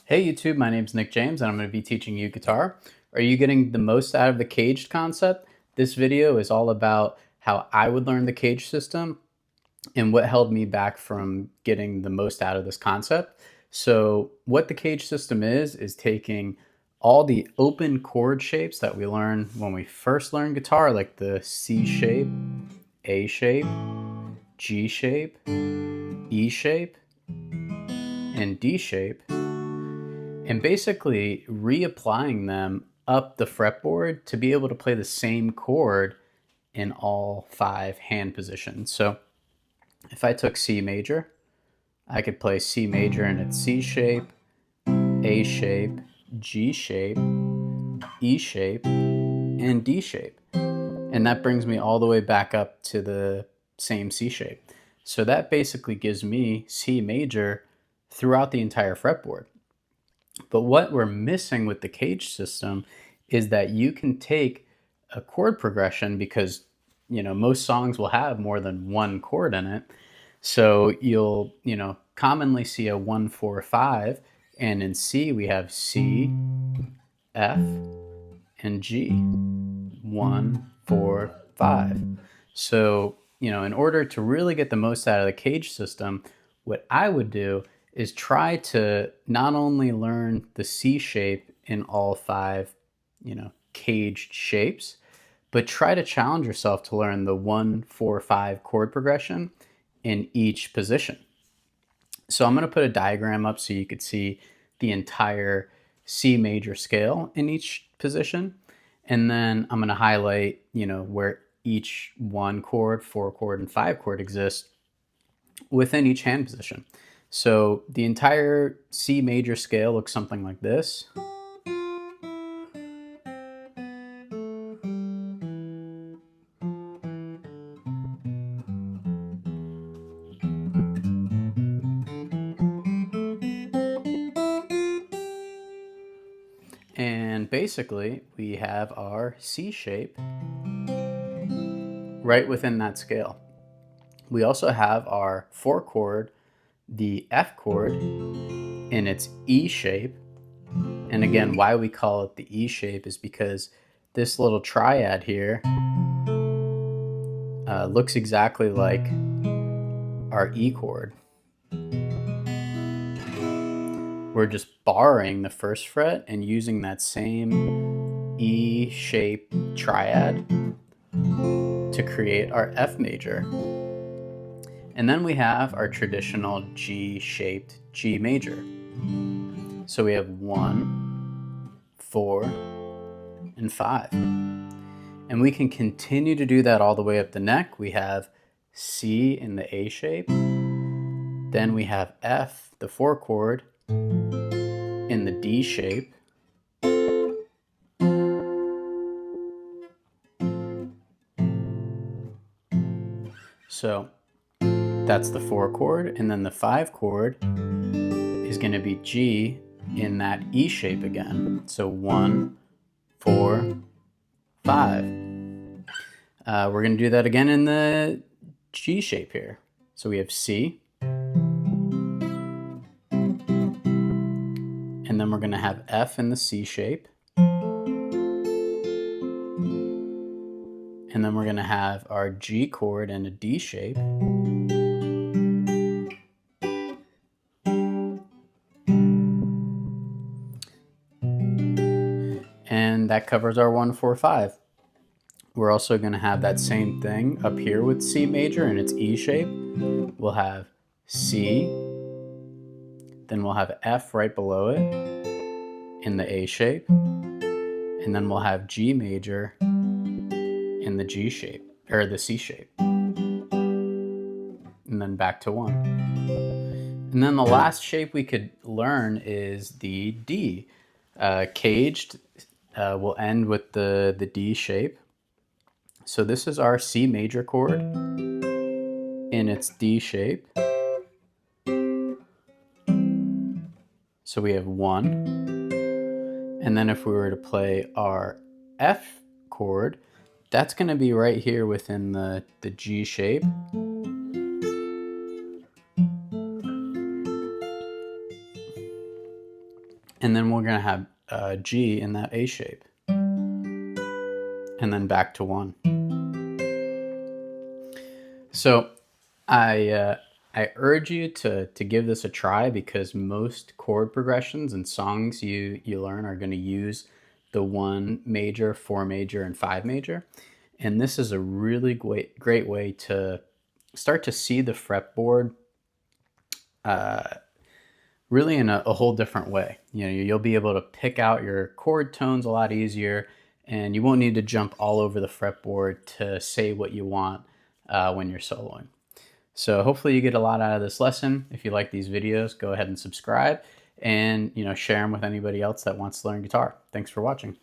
Hey YouTube, my name is Nick James and I'm going to be teaching you guitar. Are you getting the most out of the CAGED concept? This video is all about how I would learn the CAGED system and what held me back from getting the most out of this concept. So what the CAGED system is taking all the open chord shapes that we learn when we first learn guitar, like the C shape, A shape, G shape, E shape, and D shape, and basically reapplying them up the fretboard to be able to play the same chord in all 5 hand positions. So if I took C major, I could play C major in its C shape, A shape, G shape, E shape, and D shape. And that brings me all the way back up to the same C shape. So that basically gives me C major throughout the entire fretboard. But what we're missing with the CAGED system is that you can take a chord progression, because most songs will have more than one chord in it. So you'll commonly see a 1 4 5, and in C we have C, F, and G. 1 4 5. So in order to really get the most out of the CAGED system, what I would do is try to not only learn the C shape in all 5, CAGED shapes, but try to challenge yourself to learn the 1 4 5 chord progression in each position. So I'm going to put a diagram up so you could see the entire C major scale in each position. And then I'm going to highlight, where each 1 chord, 4 chord, and 5 chord exists within each hand position. So the entire C major scale looks something like this. And basically, we have our C shape right within that scale. We also have our 4 chord, the F chord, in its E shape. And again, why we call it the E shape is because this little triad here looks exactly like our E chord. We're just borrowing the first fret and using that same E shape triad to create our F major. And then we have our traditional G-shaped G major. So we have 1, 4, and 5. And we can continue to do that all the way up the neck. We have C in the A shape. Then we have F, the 4 chord, in the D shape. So that's the 4 chord, and then the 5 chord is going to be G in that E shape again. So 1, 4, 5. We're going to do that again in the G shape here. So we have C, and then we're going to have F in the C shape, and then we're going to have our G chord in a D shape, and that covers our 1 4 5. We're also going to have that same thing up here with C major in its E shape. We'll have C, then we'll have F right below it in the A shape, and then we'll have G major in the G shape, or the C shape, and then back to 1. And then the last shape we could learn is the D. CAGED will end with the D shape. So this is our C major chord in its D shape. So we have 1, And then if we were to play our F chord, that's going to be right here within the G shape. And then we're going to have G in that A shape. And then back to 1. So I urge you to give this a try, because most chord progressions and songs you learn are going to use the 1 major, 4 major, and 5 major. And this is a really great way to start to see the fretboard really in a whole different way. You know, you'll be able to pick out your chord tones a lot easier, and you won't need to jump all over the fretboard to say what you want when you're soloing. So hopefully you get a lot out of this lesson. If you like these videos, go ahead and subscribe, and share them with anybody else that wants to learn guitar. Thanks for watching.